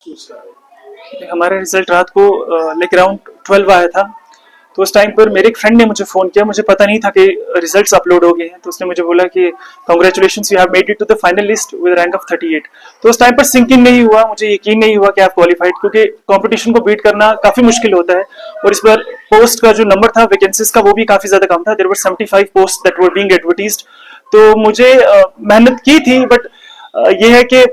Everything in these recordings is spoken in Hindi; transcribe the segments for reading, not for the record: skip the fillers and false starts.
हमारा रिजल्ट रात को लाइक अराउंड 12 आया था। तो उस टाइम पर मेरे एक फ्रेंड ने मुझे फ़ोन किया, मुझे पता नहीं था कि रिजल्ट्स अपलोड हो गए हैं। तो उसने मुझे बोला कि congratulations, you have made it to the final list with rank of 38। तो उस टाइम पर सिंकिंग नहीं हुआ, मुझे यकीन नहीं हुआ कि आप क्वालिफाइड, क्योंकि कंपटीशन को बीट करना काफ़ी मुश्किल होता है। और इस बार पोस्ट का जो नंबर था वैकेंसीज का, वो भी काफ़ी ज़्यादा कम था। There were 75 post that were being advertised. तो मुझे मेहनत की थी, बट ये है कि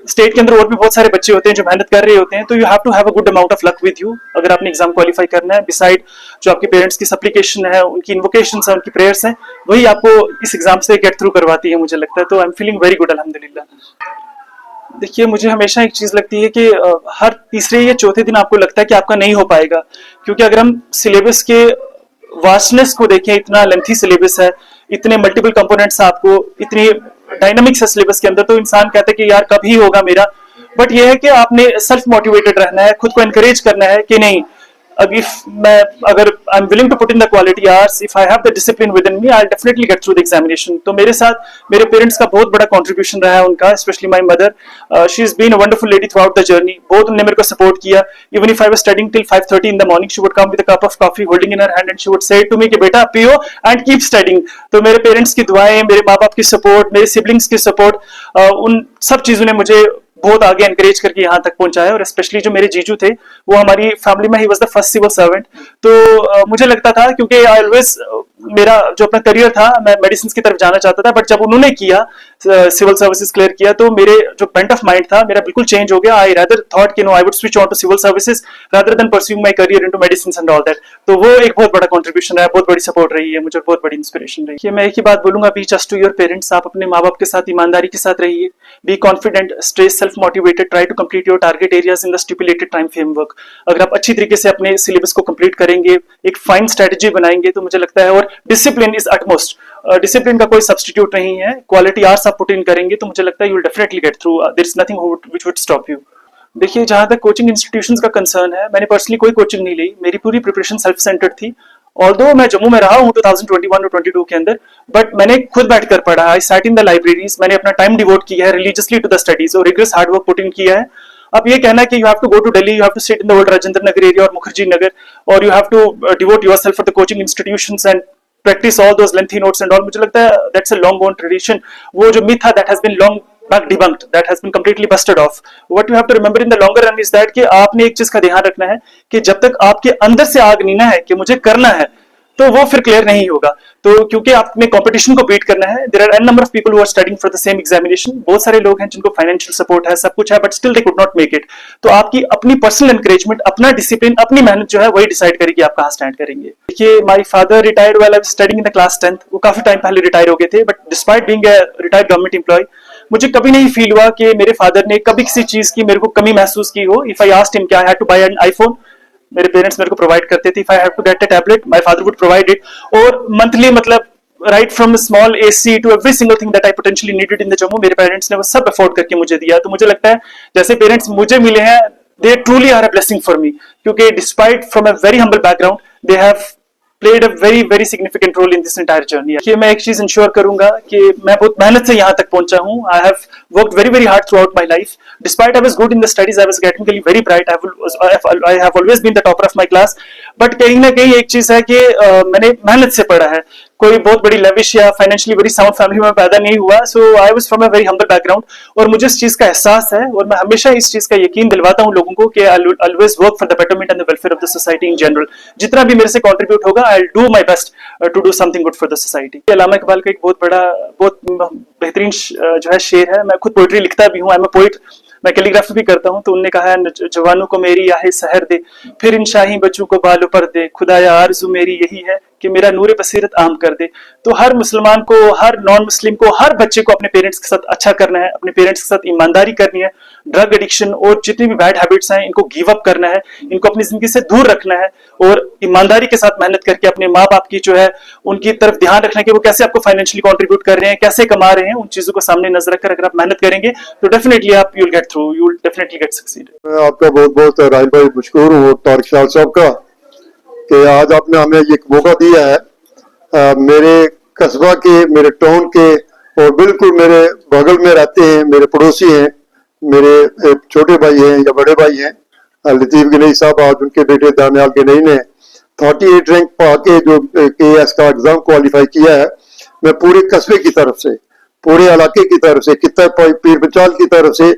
स्टेट के अंदर और भी बहुत सारे बच्चे होते हैं जो मेहनत कर रहे होते हैं। तो you have to have a good amount of luck with you अगर आपने एग्जाम क्वालिफाई करना है। बिसाइड जो आपके पेरेंट्स की सप्लिकेशन है, उनकी इन्वोकेशंस है, उनकी प्रेयर्स हैं, वही आपको इस एग्जाम से गेट थ्रू करवाती है, मुझे लगता है। तो I am feeling very good, अल्हम्दुलिल्लाह। देखिए, मुझे हमेशा एक चीज लगती है कि हर तीसरे या चौथे दिन आपको लगता है कि आपका नहीं हो पाएगा, क्योंकि अगर हम सिलेबस के वास्टनेस को देखें, इतना लेंथी सिलेबस है, इतने मल्टीपल कंपोनेंट्स आपको, इतनी डायनामिक्स है सिलेबस के अंदर, तो इंसान कहता है कि यार कब ही होगा मेरा। बट ये है कि आपने सेल्फ मोटिवेटेड रहना है, खुद को एनकरेज करना है कि नहीं, अगर I am willing to put in the quality hours, if I have the discipline within me, I will definitely get through the examination. तो मेरे साथ मेरे पेरेंट्स का बहुत बड़ा कंट्रीब्यूशन रहा है, उनका, specially my mother. She is been a wonderful lady throughout the journey. बहुत उन्होंने मेरे को सपोर्ट किया। Even if I was studying till 5:30 in the morning, she would come with a cup of coffee holding in her hand and she would say to me कि बेटा पियो एंड कीप स्टडीइंग। तो मेरे पेरेंट्स की दुआएं, मेरे माँ बाप की सपोर्ट, मेरे सिबलिंग्स की सपोर्ट, उन सब चीजों ने मुझे बहुत आगे एनकरेज करके यहाँ तक पहुंचाया। और स्पेशली जो मेरे जीजू थे, वो हमारी फैमिली में ही was the first civil servant. तो मुझे लगता था, क्योंकि आई ऑलवेज, मेरा जो अपना करियर था, मैं मेडिसिन की तरफ जाना चाहता था, बट जब उन्होंने किया सिविल सर्विसेज क्लियर किया, तो मेरे जो बेंट ऑफ माइंड था मेरा बिल्कुल चेंज हो गया। आई रादर थॉट कि no, I would switch on to civil services rather than pursuing my career into medicine and all that. तो वो एक बहुत बड़ा कंट्रीब्यूशन है, बहुत बड़ी सपोर्ट रही है मुझे, बहुत बड़ी इंस्पिरेशन रही है। मैं एक ही बात बोलूंगा, be just to your parents. आप अपने माँ बाप के साथ ईमानदारी के साथ रहिए, be confident, stay self motivated, try to complete your target areas in the stipulated time framework. अगर आप अच्छी तरीके से अपने सिलेबस को कंप्लीट करेंगे, एक फाइन स्ट्रेटजी बनाएंगे, तो मुझे लगता है, और डिसिप्लिन इज अटमोस्ट, डिसिप्लिन का कोई सब्स्टिट्यूट नहीं है। क्वालिटी आवर्स आप पुट इन करेंगे तो मुझे लगता है you will definitely get through, there is nothing which would stop you. देखिए, जहां तक कोचिंग इंस्टीट्यूशंस का कंसर्न है, मैंने पर्सनली कोई कोचिंग नहीं ली, मेरी पूरी प्रिपरेशन सेल्फ सेंटर्ड थी। ऑल्दो मैं जम्मू में रहा हूँ 2021 और 22 के अंदर, बट मैंने खुद बैठकर पढ़ा। I sat in the libraries, मैंने अपना टाइम डिवोट किया है रिलीजियसली टू द स्टडीज और rigorous hard work put in किया है। अब ये कहना कि you have to go to Delhi, you have to sit in the old Rajendra Nagar area और मुखर्जी नगर, और you have to devote yourself for the coaching institutions and practice all those lengthy notes and all, मुझे लगता है that's a long gone tradition. वो जो myth था that has been long back debunked, that has been completely busted off. What you have to remember in the longer run is that कि आपने एक चीज का ध्यान रखना है कि जब तक आपके अंदर से आग नहीं ना है कि मुझे करना है, तो वो फिर क्लियर नहीं होगा। तो क्योंकि आपने कंपटीशन को बीट करना है, there are an number of people who are studying for the same examination. बहुत सारे लोग हैं जिनको फाइनेंशियल सपोर्ट है, सब कुछ है, but still they could not make it. तो आपकी अपनी पर्सनल एनकरेजमेंट, अपना डिसिप्लिन, अपनी मेहनत जो है वही डिसाइड करेगी आप कहाँ स्टैंड करेंगे। देखिए, my father retired while I was studying in the class 10th। वो काफी टाइम पहले रिटायर हो गए थे, but despite being a retired government employ, मुझे कभी नहीं फील हुआ कि मेरे फादर ने कभी किसी चीज की मेरे को कमी महसूस की हो। इफ आई आस्क्ड हिम कि I had to buy an iPhone, मेरे पेरेंट्स मेरे को प्रोवाइड करते थे। If I have to get a tablet, my father would provide it. और मंथली, मतलब right from small AC to every single thing that I potentially needed in the Jammu, मेरे पेरेंट्स ने वो सब अफोर्ड करके मुझे दिया। तो मुझे लगता है जैसे पेरेंट्स मुझे मिले हैं, they truly are a blessing for me, क्योंकि despite from a very humble background, they have played a very very significant role in this entire journey. कि मैं एक चीज इंश्योर करूंगा कि मैं बहुत मेहनत से यहाँ तक पहुंचा हूँ। I have worked very very hard throughout my life. Despite I was good in the studies, I was academically very bright. I have always been the topper of my class. But कहीं ना कहीं एक चीज है कि मैंने मेहनत से पढ़ा है, कोई बहुत बड़ी लेविश या फाइनेंशियली वेरी साउंड फैमिली में पैदा नहीं हुआ। So I was from a very humble background, और मुझे इस चीज का एहसास है, और मैं हमेशा इस चीज का यकीन दिलवाता हूँ लोगों को कि I will always work for the betterment and the welfare of the society in general. जितना भी मेरे से कंट्रीब्यूट होगा, I will do my best to do something good for the society. Allama Iqbal का एक बहुत बड़ा, बहुत बेहतरीन जो है शेर है। मैं खुद पोइट्री लिखता भी हूँ, आई एम अ पोइट, मैं कैलीग्राफी भी करता हूँ। तो उनने कहा है, जवानों को मेरी आहे सहर दे, फिर इन शाही बच्चों को बाल पर दे, खुदाया आरज़ू मेरी यही है कि मेरा नूर बसीरत आम कर दे। तो हर मुसलमान को, हर नॉन मुस्लिम को, हर बच्चे को अपने पेरेंट्स के साथ अच्छा करना है, अपने पेरेंट्स के साथ ईमानदारी करनी है, ड्रग एडिक्शन और जितनी भी बैड हैबिट्स हैं इनको गिव अप करना है, इनको अपनी जिंदगी से दूर रखना है, और ईमानदारी के साथ मेहनत करके अपने माँ बाप की जो है उनकी तरफ ध्यान रखना है कि वो कैसे आपको फाइनेंशियली कंट्रीब्यूट कर रहे हैं, कैसे कमा रहे हैं। उन चीजों को सामने नजर रखकर अगर आप मेहनत करेंगे तो डेफिनेटली आप you will get through, you will definitely gate succeed. मैं आपका बहुत बहुत राहिल भाई मशकूर हूँ, तारिक शाह साहब का, कि आज आपने हमें ये मौका दिया है। मेरे कस्बा के, मेरे टाउन के, और बिल्कुल मेरे बगल में रहते हैं, मेरे पड़ोसी हैं, मेरे एक छोटे भाई हैं या बड़े भाई हैं लतीफ गनई साहब, आज उनके बेटे दानियाल गनई ने 38 रैंक पा के जो KS का एग्जाम क्वालिफाई किया है, मैं पूरे कस्बे की तरफ से, पूरे इलाके की तरफ से, कितना पीर पंचाल की तरफ से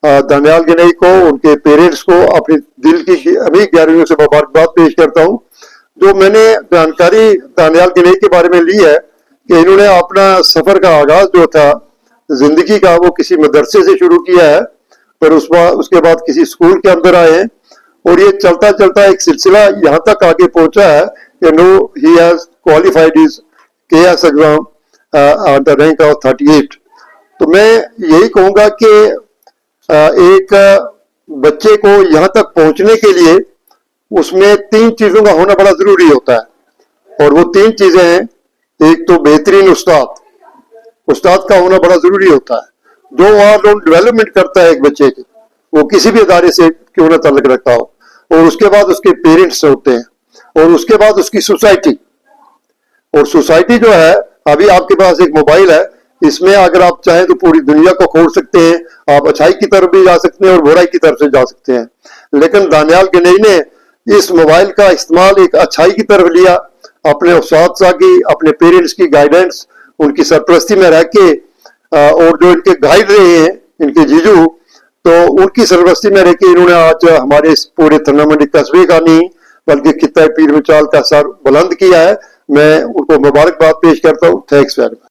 दानियाल गनई को, उनके पेरेंट्स को अपने दिल की अभी गहराइयों से मुबारकबाद पेश करता हूँ। जो मैंने जानकारी दानियाल गनई के बारे में ली है कि इन्होंने अपना सफर का आगाज जो था जिंदगी का वो किसी मदरसे से शुरू किया है, पर उसके बाद किसी स्कूल के अंदर आए हैं और ये चलता चलता एक सिलसिला यहाँ तक आगे पहुंचा है कि no he has qualified his KS exam on the rank of 38। तो मैं यही कहूंगा कि एक बच्चे को यहाँ तक पहुंचने के लिए उसमें 3 चीजों का होना बड़ा जरूरी होता है, और वो 3 चीजें हैं। एक तो बेहतरीन उस्ताद का होना बड़ा जरूरी होता है, जो ऑल डेवलपमेंट करता है एक बच्चे की, वो किसी भी इदारे से क्यों ना ताल्लुक रखता हो, और उसके बाद उसके पेरेंट्स होते हैं, और उसके बाद उसकी सोसाइटी। और सोसाइटी जो है, अभी आपके पास एक मोबाइल है, इसमें अगर आप चाहें तो पूरी दुनिया को खोल सकते हैं, आप अच्छाई की तरफ भी जा सकते हैं और बुराई की तरफ से जा सकते हैं। लेकिन दानियाल गनई ने इस मोबाइल का इस्तेमाल एक अच्छाई की तरफ लिया, अपने उस्ताद की, अपने पेरेंट्स की गाइडेंस, उनकी सरपरस्ती में रह के, और जो इनके गाइड रहे हैं इनके जीजू, तो उनकी सरपरस्ती में रह के इन्होंने आज हमारे इस पूरे थन्ना मंडी कस्बे का नहीं बल्कि खित्ता पीर पंचाल का सर बुलंद किया है। मैं उनको मुबारकबाद पेश करता हूँ। Thanks very much.